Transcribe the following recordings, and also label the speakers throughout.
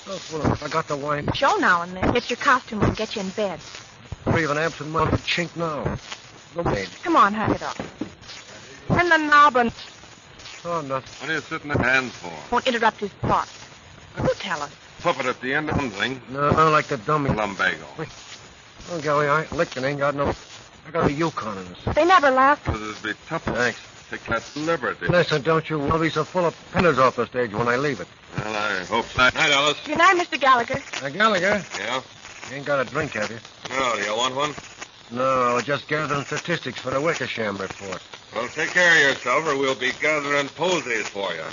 Speaker 1: Oh, well, I forgot the wine.
Speaker 2: Show now and then. Get your costume and get you in bed.
Speaker 1: Free of an absent-minded chink now. Go, maid.
Speaker 2: Come on, hang it up. Turn the knob and...
Speaker 1: Oh, nothing.
Speaker 3: What are you sitting there hands for?
Speaker 2: Won't interrupt his thoughts. Who tell us?
Speaker 3: Puppet at the end of something.
Speaker 1: No, like the dummy.
Speaker 3: Lumbago.
Speaker 1: Oh, golly, I ain't licked and ain't got no... I got a Yukon in us.
Speaker 2: They never laughed.
Speaker 3: It'd be tough.
Speaker 1: Thanks.
Speaker 3: Take that liberty.
Speaker 1: Listen, don't you want to be so full of penners off the stage when I leave it.
Speaker 3: Well, I hope so. Night, Alice.
Speaker 2: Good night, Mr. Gallagher.
Speaker 1: Gallagher,
Speaker 3: Yeah?
Speaker 1: you ain't got a drink, have you?
Speaker 3: No, do you want one?
Speaker 1: No, I was just gathering statistics for the Wickersham report.
Speaker 3: Well, take care of yourself, or we'll be gathering posies for you.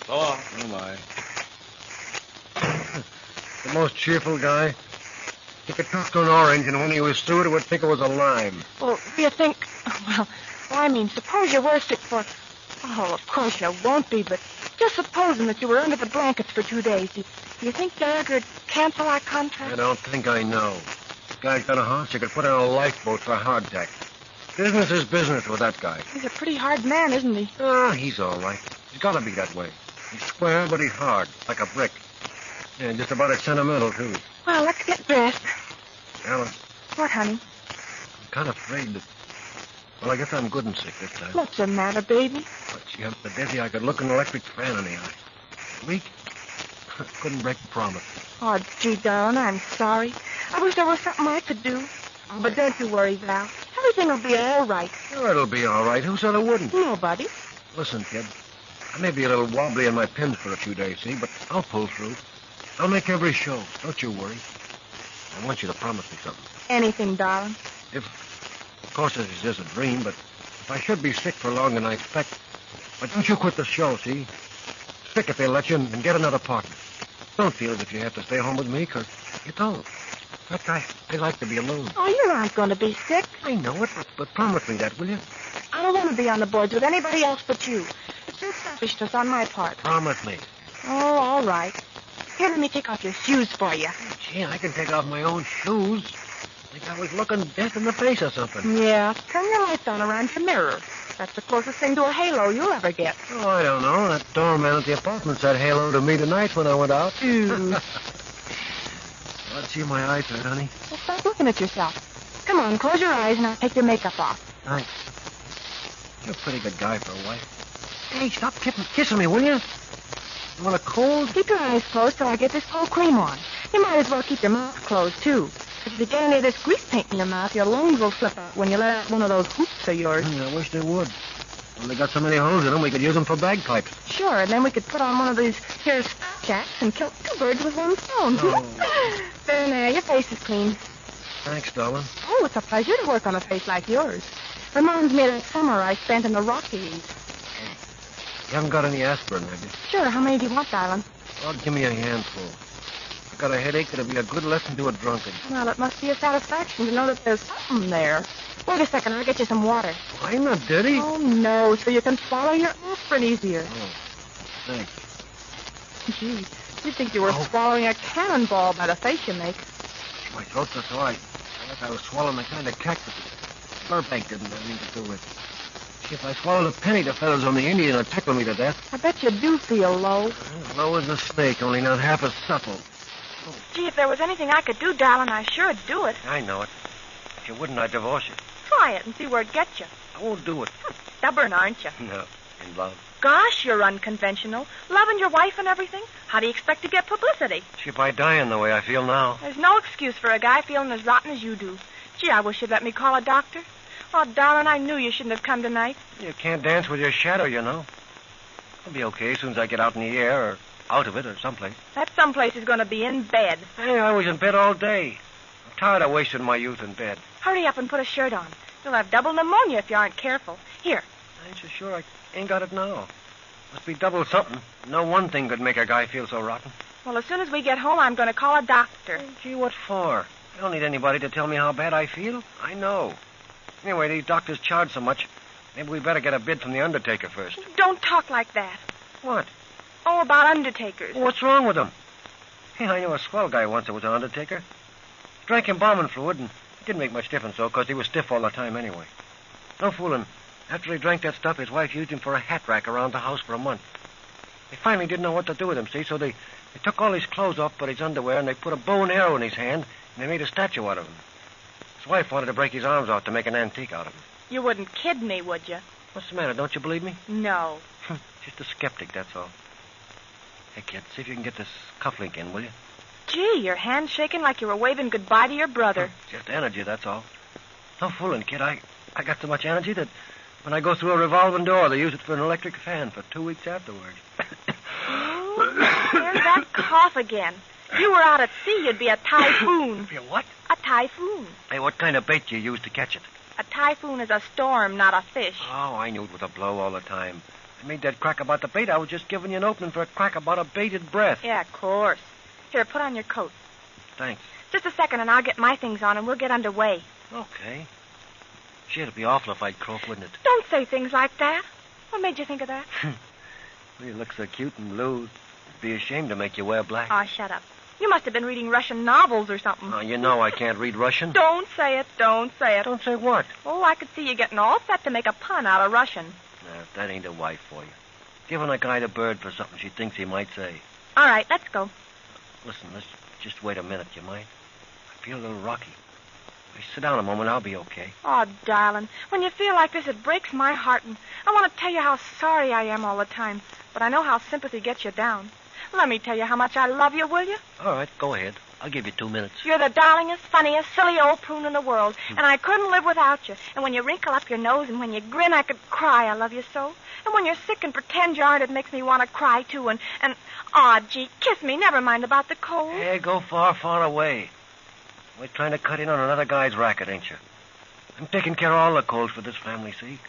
Speaker 3: So long.
Speaker 1: Oh, my. The most cheerful guy. He could talk to an orange, and when he was through, it would think it was a lime.
Speaker 2: Well, do you think... Well, I mean, suppose you were sick for... Oh, of course you won't be, but just supposing that you were under the blankets for 2 days. Do you think Gallagher would cancel our contract?
Speaker 1: I don't think I know. This guy's got a horse. You could put in a lifeboat for hardtack. Business is business with that guy.
Speaker 2: He's a pretty hard man, isn't he?
Speaker 1: Oh, he's all right. He's got to be that way. He's square, but he's hard, like a brick. Yeah, just about as sentimental, too.
Speaker 2: Well, let's get dressed.
Speaker 1: Alice,
Speaker 2: What, honey?
Speaker 1: I'm kind of afraid that... Well, I guess I'm good and sick this time.
Speaker 2: What's the matter, baby?
Speaker 1: But gee, I'm so dizzy I could look an electric fan in the eye. Weak? Couldn't break the promise.
Speaker 2: Oh, gee, darling, I'm sorry. I wish there was something I could do. Oh, but don't you worry, Val. Everything will be all right.
Speaker 1: Sure, it'll be all right. Who said it wouldn't?
Speaker 2: Nobody.
Speaker 1: Listen, kid. I may be a little wobbly in my pins for a few days, see, but I'll pull through. I'll make every show. Don't you worry. I want you to promise me something.
Speaker 2: Anything, darling.
Speaker 1: Of course, this is a dream, but if I should be sick for longer than I expect, but don't you quit the show, see? Sick if they let you, and get another partner. Don't feel as if you have to stay home with me, because you don't. In fact, I like to be alone.
Speaker 2: Oh, you aren't going to be sick.
Speaker 1: I know it, but promise me that, will you?
Speaker 2: I don't want to be on the boards with anybody else but you. It's just selfishness on my part.
Speaker 1: Promise me.
Speaker 2: Oh, all right. Here, let me take off your shoes for you.
Speaker 1: Gee, I can take off my own shoes. Like I was looking death in the face or something.
Speaker 2: Yeah, turn your lights on around your mirror. That's the closest thing to a halo you'll ever get.
Speaker 1: Oh, I don't know. That doorman at the apartment said hello to me tonight when I went out. Let's see my eyesight, honey.
Speaker 2: Well, stop looking at yourself. Come on, close your eyes and I'll take your makeup off.
Speaker 1: Thanks. You're a pretty good guy for a wife. Hey, stop kissing me, will you? You want a cold?
Speaker 2: Keep your eyes closed till I get this cold cream on. You might as well keep your mouth closed, too. If you get any of this grease paint in your mouth, your lungs will slip out when you let out one of those hoops of yours.
Speaker 1: I wish they would. Well, they got so many holes in them, we could use them for bagpipes.
Speaker 2: Sure, and then we could put on one of these here jacks and kill 2 birds with 1 stone.
Speaker 1: Oh.
Speaker 2: There, now, your face is clean.
Speaker 1: Thanks, darling.
Speaker 2: Oh, it's a pleasure to work on a face like yours. Reminds me of that summer I spent in the Rockies.
Speaker 1: You haven't got any aspirin, have you?
Speaker 2: Sure, how many do you want, darling?
Speaker 1: Oh, give me a handful. I got a headache that'll be a good lesson to a drunkard.
Speaker 2: Well, it must be a satisfaction to know that there's something there. Wait a second, I'll get you some water.
Speaker 1: Well, I'm not dirty.
Speaker 2: Oh, no, so you can swallow your aspirin easier.
Speaker 1: Oh, thanks.
Speaker 2: Gee, you'd think you were swallowing a cannonball by the face you make.
Speaker 1: My throat's so sore. I like I was swallowing the kind of cactus. Burbank didn't have anything to do with it. If I swallowed a penny, the fellows on the Indian would tickle me to death.
Speaker 2: I bet you do feel low.
Speaker 1: Low as a snake, only not half as supple.
Speaker 2: Gee, if there was anything I could do, darling, I sure'd do it.
Speaker 1: I know it. If you wouldn't, I'd divorce you.
Speaker 2: Try it and see where it gets you.
Speaker 1: I won't do it.
Speaker 2: Stubborn, aren't you?
Speaker 1: No, in love.
Speaker 2: Gosh, you're unconventional. Loving your wife and everything. How do you expect to get publicity?
Speaker 1: See, if I die in the way I feel now.
Speaker 2: There's no excuse for a guy feeling as rotten as you do. Gee, I wish you'd let me call a doctor. Oh, darling, I knew you shouldn't have come tonight.
Speaker 1: You can't dance with your shadow, you know. I'll be okay as soon as I get out in the air or out of it or someplace.
Speaker 2: That someplace is going to be in bed.
Speaker 1: Hey, I was in bed all day. I'm tired of wasting my youth in bed.
Speaker 2: Hurry up and put a shirt on. You'll have double pneumonia if you aren't careful. Here.
Speaker 1: I ain't so sure I ain't got it now. Must be double something. No one thing could make a guy feel so rotten.
Speaker 2: Well, as soon as we get home, I'm going to call a doctor.
Speaker 1: Gee, what for? I don't need anybody to tell me how bad I feel. I know. Anyway, these doctors charge so much. Maybe we better get a bid from the undertaker first.
Speaker 2: Don't talk like that.
Speaker 1: What?
Speaker 2: Oh, about undertakers.
Speaker 1: What's wrong with them? Hey, I knew a swell guy once that was an undertaker. Drank embalming fluid, and it didn't make much difference, though, because he was stiff all the time anyway. No fooling. After he drank that stuff, his wife used him for a hat rack around the house for a month. They finally didn't know what to do with him, see? So they took all his clothes off but his underwear, and they put a bow and arrow in his hand, and they made a statue out of him. His wife wanted to break his arms out to make an antique out of him.
Speaker 2: You wouldn't kid me, would you?
Speaker 1: What's the matter? Don't you believe me?
Speaker 2: No.
Speaker 1: Just a skeptic, that's all. Hey, kid, see if you can get this cufflink in, will you?
Speaker 2: Gee, your hand's shaking like you were waving goodbye to your brother.
Speaker 1: Just energy, that's all. No fooling, kid. I got so much energy that when I go through a revolving door, they use it for an electric fan for 2 weeks afterwards.
Speaker 2: There's that cough again. If you were out at sea, you'd be a typhoon.
Speaker 1: You what?
Speaker 2: A typhoon.
Speaker 1: Hey, what kind of bait do you use to catch it?
Speaker 2: A typhoon is a storm, not a fish.
Speaker 1: Oh, I knew it was a blow all the time. I made that crack about the bait. I was just giving you an opening for a crack about a baited breath.
Speaker 2: Yeah, of course. Here, put on your coat.
Speaker 1: Thanks.
Speaker 2: Just a second, and I'll get my things on, and we'll get underway.
Speaker 1: Okay. Gee, it'd be awful if I'd croak, wouldn't it?
Speaker 2: Don't say things like that. What made you think of that?
Speaker 1: You look so cute and blue. It'd be a shame to make you wear black.
Speaker 2: Oh, shut up. You must have been reading Russian novels or something.
Speaker 1: Oh, you know I can't read Russian.
Speaker 2: Don't say it. Don't say it.
Speaker 1: Don't say what?
Speaker 2: Oh, I could see you getting all set to make a pun out of Russian.
Speaker 1: No, that ain't a wife for you. Giving a guy the bird for something she thinks he might say.
Speaker 2: All right, let's go.
Speaker 1: Listen, let's just wait a minute, you mind? I feel a little rocky. If I sit down a moment, I'll be okay.
Speaker 2: Oh, darling, when you feel like this, it breaks my heart, and I want to tell you how sorry I am all the time, but I know how sympathy gets you down. Let me tell you how much I love you, will you?
Speaker 1: All right, go ahead. I'll give you 2 minutes.
Speaker 2: You're the darlingest, funniest, silly old prune in the world, and I couldn't live without you. And when you wrinkle up your nose and when you grin, I could cry. I love you so. And when you're sick and pretend you aren't, it makes me want to cry, too. And gee, kiss me. Never mind about the cold.
Speaker 1: Hey, go far, far away. We're trying to cut in on another guy's racket, ain't you? I'm taking care of all the colds for this family, see?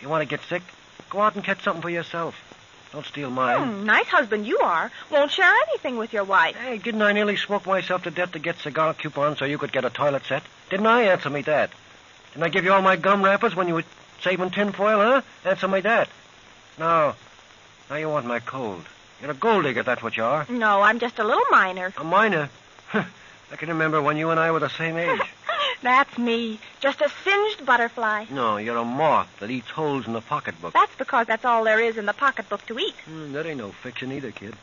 Speaker 1: You want to get sick? Go out and catch something for yourself. Don't steal mine.
Speaker 2: Nice husband you are. Won't share anything with your wife.
Speaker 1: Hey, didn't I nearly smoke myself to death to get cigar coupons so you could get a toilet set? Didn't I? Answer me that. Didn't I give you all my gum wrappers when you were saving tinfoil, huh? Answer me that. Now you want my cold. You're a gold digger, that's what you are.
Speaker 2: No, I'm just a little minor.
Speaker 1: A minor? I can remember when you and I were the same age.
Speaker 2: That's me. Just a singed butterfly.
Speaker 1: No, you're a moth that eats holes in the pocketbook.
Speaker 2: That's because that's all there is in the pocketbook to eat.
Speaker 1: That ain't no fiction either, kid.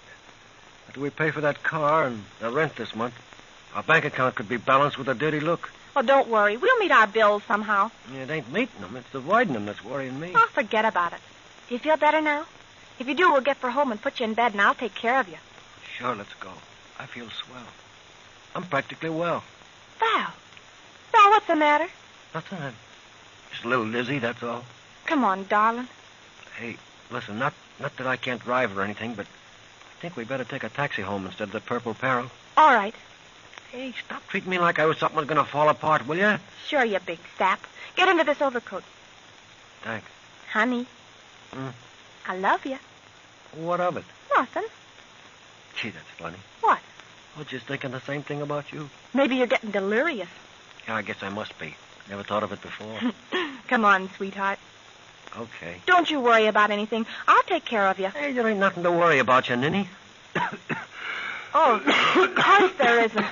Speaker 1: After we pay for that car and the rent this month, our bank account could be balanced with a dirty look.
Speaker 2: Oh, don't worry. We'll meet our bills somehow.
Speaker 1: It ain't meeting them. It's avoiding them that's worrying me.
Speaker 2: Oh, forget about it. Do you feel better now? If you do, we'll get for home and put you in bed, and I'll take care of you.
Speaker 1: Sure, let's go. I feel swell. I'm practically well.
Speaker 2: Val, what's the matter?
Speaker 1: Nothing. I'm just a little dizzy, that's all.
Speaker 2: Come on, darling.
Speaker 1: Hey, listen, not that I can't drive or anything, but I think we better take a taxi home instead of the Purple Peril.
Speaker 2: All right.
Speaker 1: Hey, stop treating me like I was something was going to fall apart, will you?
Speaker 2: Sure, you big sap. Get into this overcoat.
Speaker 1: Thanks.
Speaker 2: Honey. I love you.
Speaker 1: What of it?
Speaker 2: Nothing.
Speaker 1: Gee, that's funny.
Speaker 2: What?
Speaker 1: I was just thinking the same thing about you.
Speaker 2: Maybe you're getting delirious.
Speaker 1: Yeah, I guess I must be. Never thought of it before.
Speaker 2: Come on, sweetheart.
Speaker 1: Okay.
Speaker 2: Don't you worry about anything. I'll take care of you.
Speaker 1: Hey, there ain't nothing to worry about, you ninny.
Speaker 2: Oh, of course there isn't.